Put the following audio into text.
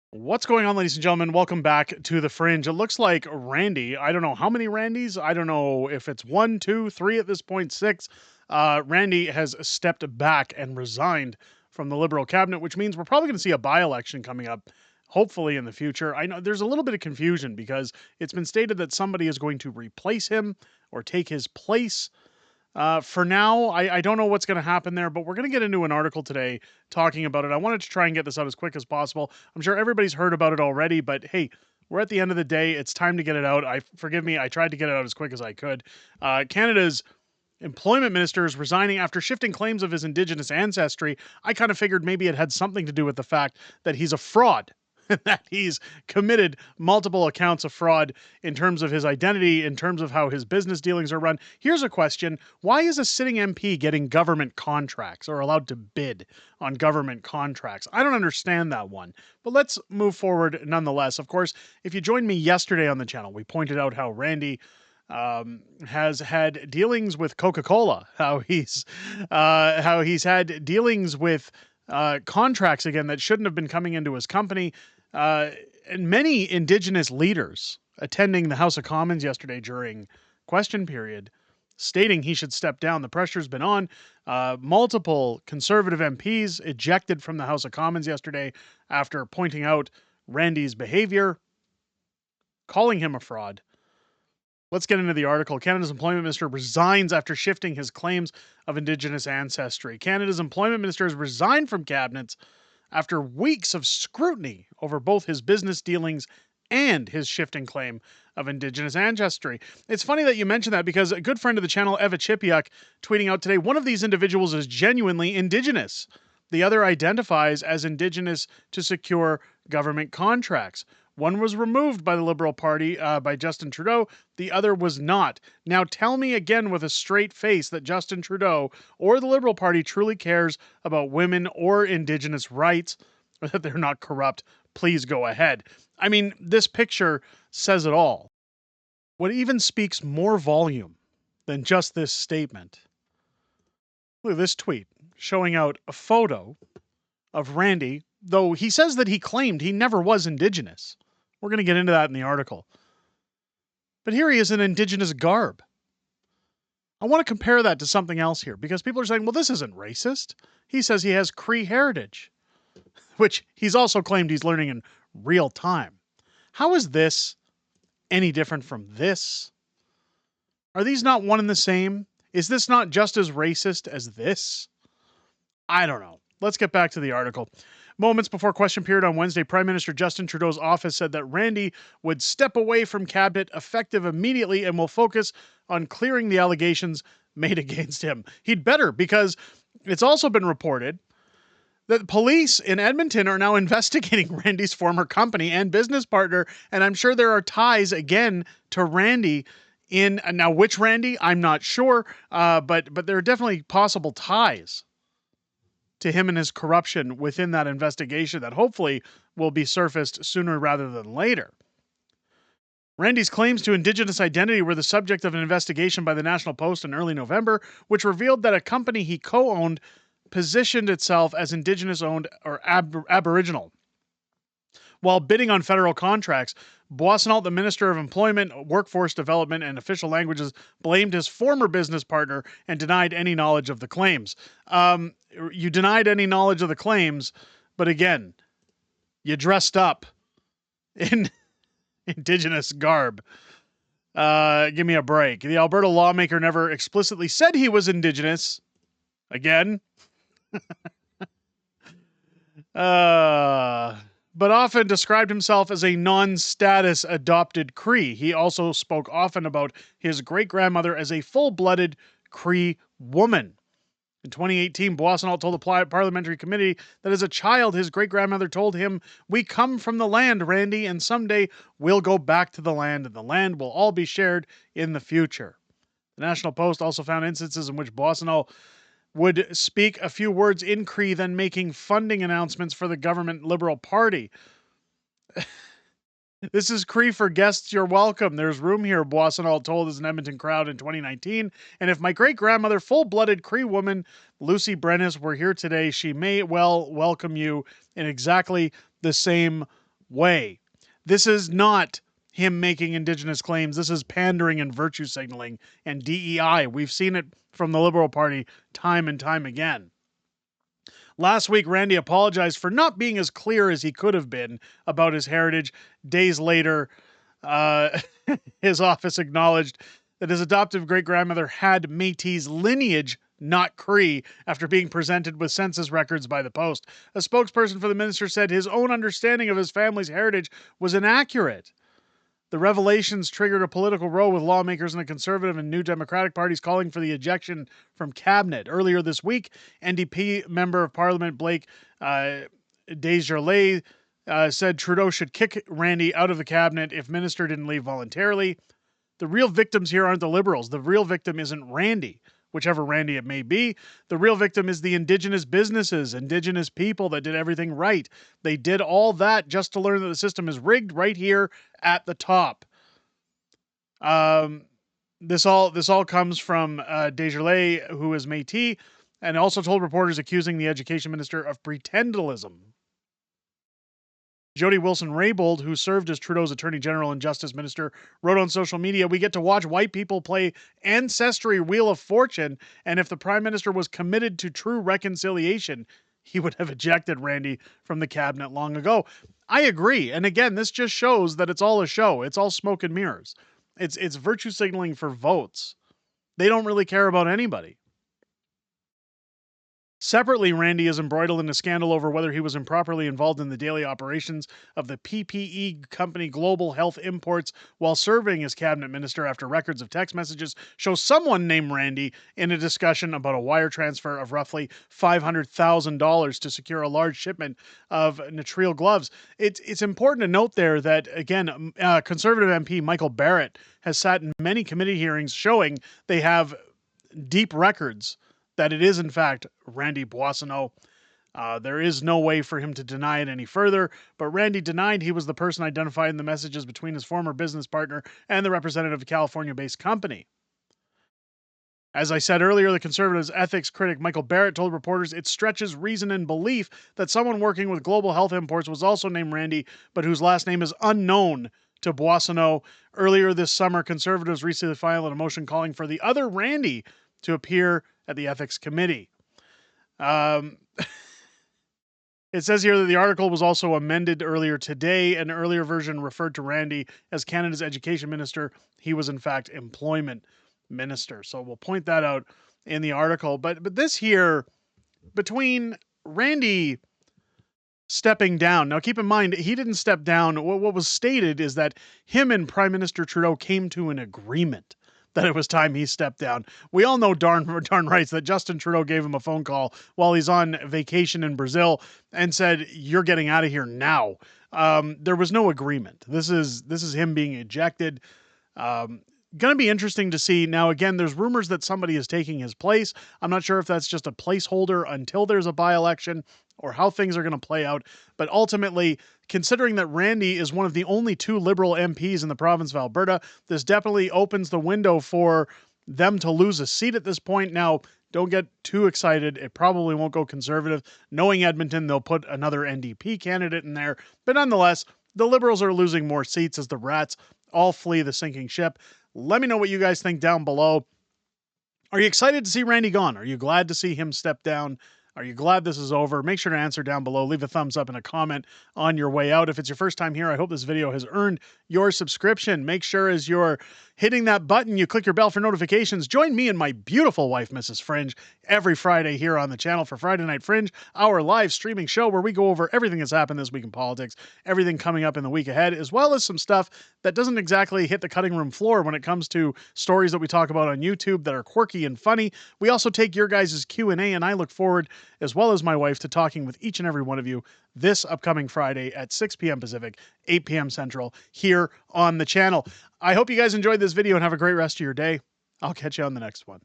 What's going on, ladies and gentlemen? Welcome back to the Fringe. It looks like Randy, I don't know how many Randys, I don't know if it's 1, 2, 3 at this point, 6. Randy has stepped back and resigned from the Liberal cabinet, which means we're probably going to see a by-election coming up, hopefully in the future. I know there's a little bit of confusion because it's been stated that somebody is going to replace him or take his place. For now, I don't know what's going to happen there, but we're going to get into an article today talking about it. I wanted to try and get this out as quick as possible. I'm sure everybody's heard about it already, but hey, we're at the end of the day. It's time to get it out. Forgive me, I tried to get it out as quick as I could. Canada's employment minister is resigning after shifting claims of his Indigenous ancestry. I kind of figured maybe it had something to do with the fact that he's a fraud. That he's committed multiple accounts of fraud in terms of his identity, in terms of how his business dealings are run. Here's a question. Why is a sitting MP getting government contracts or allowed to bid on government contracts? I don't understand that one, but let's move forward nonetheless. Of course, if you joined me yesterday on the channel, we pointed out how Randy has had dealings with Coca-Cola, how he's had dealings with contracts again that shouldn't have been coming into his company. And many Indigenous leaders attending the House of Commons yesterday during question period stating he should step down. The pressure's been on. Multiple Conservative MPs ejected from the House of Commons yesterday after pointing out Randy's behavior, calling him a fraud. Let's get into the article. Canada's employment minister resigns after shifting his claims of Indigenous ancestry. Canada's employment minister has resigned from cabinets after weeks of scrutiny over both his business dealings and his shifting claim of Indigenous ancestry. It's funny that you mention that because a good friend of the channel, Eva Chipiuk, tweeting out today, one of these individuals is genuinely Indigenous. The other identifies as Indigenous to secure government contracts. One was removed by the Liberal Party, by Justin Trudeau. The other was not. Now tell me again with a straight face that Justin Trudeau or the Liberal Party truly cares about women or Indigenous rights, or that they're not corrupt. Please go ahead. I mean, this picture says it all. What even speaks more volume than just this statement? Look at this tweet showing out a photo of Randy, though he says that he claimed he never was Indigenous. We're going to get into that in the article. But here he is in Indigenous garb. I want to compare that to something else here, because people are saying, well, this isn't racist. He says he has Cree heritage, which he's also claimed he's learning in real time. How is this any different from this? Are these not one and the same? Is this not just as racist as this? I don't know. Let's get back to the article. Moments before question period on Wednesday, Prime Minister Justin Trudeau's office said that Randy would step away from cabinet effective immediately and will focus on clearing the allegations made against him. He'd better, because it's also been reported that police in Edmonton are now investigating Randy's former company and business partner, and I'm sure there are ties again to Randy. Now which Randy, I'm not sure, but there are definitely possible ties to him and his corruption within that investigation that hopefully will be surfaced sooner rather than later. Randy's claims to Indigenous identity were the subject of an investigation by the National Post in early November, which revealed that a company he co-owned positioned itself as Indigenous-owned or Aboriginal. While bidding on federal contracts, Boissonnault, the Minister of Employment, Workforce Development and Official Languages, blamed his former business partner and denied any knowledge of the claims. You denied any knowledge of the claims, but again, you dressed up in Indigenous garb. Give me a break. The Alberta lawmaker never explicitly said he was Indigenous. Again. But often described himself as a non-status adopted Cree. He also spoke often about his great-grandmother as a full-blooded Cree woman. In 2018, Boissonnault told the parliamentary committee that as a child, his great-grandmother told him, "We come from the land, Randy, and someday we'll go back to the land, and the land will all be shared in the future." The National Post also found instances in which Boissonnault would speak a few words in Cree, then making funding announcements for the government Liberal Party. This is Cree for guests. You're welcome. There's room here, Boissonnault told his Edmonton crowd in 2019. And if my great-grandmother, full-blooded Cree woman, Lucy Brennis, were here today, she may well welcome you in exactly the same way. This is not him making Indigenous claims. This is pandering and virtue signaling and DEI. We've seen it from the Liberal Party time and time again. Last week, Randy apologized for not being as clear as he could have been about his heritage. Days later, his office acknowledged that his adoptive great-grandmother had Métis lineage, not Cree, after being presented with census records by the Post. A spokesperson for the minister said his own understanding of his family's heritage was inaccurate. The revelations triggered a political row with lawmakers in the Conservative and New Democratic parties calling for the ejection from cabinet. Earlier this week, NDP Member of Parliament Blake Desjardins said Trudeau should kick Randy out of the cabinet if minister didn't leave voluntarily. The real victims here aren't the Liberals. The real victim isn't Randy, whichever Randy it may be. The real victim is the Indigenous businesses, Indigenous people that did everything right. They did all that just to learn that the system is rigged right here at the top. This all comes from Desjardins, who is Métis, and also told reporters accusing the education minister of pretendalism. Jody Wilson-Raybould, who served as Trudeau's Attorney General and Justice Minister, wrote on social media, "We get to watch white people play ancestry Wheel of Fortune, and if the Prime Minister was committed to true reconciliation, he would have ejected Randy from the cabinet long ago." I agree. And again, this just shows that it's all a show. It's all smoke and mirrors. It's virtue signaling for votes. They don't really care about anybody. Separately, Randy is embroiled in a scandal over whether he was improperly involved in the daily operations of the PPE company Global Health Imports while serving as cabinet minister after records of text messages show someone named Randy in a discussion about a wire transfer of roughly $500,000 to secure a large shipment of nitrile gloves. It's important to note there that, again, Conservative MP Michael Barrett has sat in many committee hearings showing they have deep records that it is, in fact, Randy Boissonnault. There is no way for him to deny it any further, but Randy denied he was the person identified in the messages between his former business partner and the representative of a California-based company. As I said earlier, the Conservatives' ethics critic Michael Barrett told reporters it stretches reason and belief that someone working with Global Health Imports was also named Randy, but whose last name is unknown to Boissonnault. Earlier this summer, Conservatives recently filed a motion calling for the other Randy to appear at the Ethics Committee. It says here that the article was also amended earlier today. An earlier version referred to Randy as Canada's education minister. He was, in fact, employment minister. So we'll point that out in the article. But this here, between Randy stepping down. Now, keep in mind, he didn't step down. What was stated is that him and Prime Minister Trudeau came to an agreement that it was time he stepped down. We all know darn right that Justin Trudeau gave him a phone call while he's on vacation in Brazil and said, "You're getting out of here now." There was no agreement. This is him being ejected. Going to be interesting to see. Now, again, there's rumors that somebody is taking his place. I'm not sure if that's just a placeholder until there's a by-election or how things are going to play out. But ultimately, considering that Randy is one of the only two Liberal MPs in the province of Alberta, this definitely opens the window for them to lose a seat at this point. Now, don't get too excited. It probably won't go Conservative. Knowing Edmonton, they'll put another NDP candidate in there. But nonetheless, the Liberals are losing more seats as the rats all flee the sinking ship. Let me know what you guys think down below. Are you excited to see Randy gone? Are you glad to see him step down? Are you glad this is over? Make sure to answer down below. Leave a thumbs up and a comment on your way out. If it's your first time here, I hope this video has earned your subscription. Make sure as you're hitting that button, you click your bell for notifications. Join me and my beautiful wife, Mrs. Fringe, every Friday here on the channel for Friday Night Fringe, our live streaming show where we go over everything that's happened this week in politics, everything coming up in the week ahead, as well as some stuff that doesn't exactly hit the cutting room floor when it comes to stories that we talk about on YouTube that are quirky and funny. We also take your guys' Q&A, and I look forward, as well as my wife, to talking with each and every one of you this upcoming Friday at 6 p.m. Pacific, 8 p.m. Central, here on the channel. I hope you guys enjoyed this video and have a great rest of your day. I'll catch you on the next one.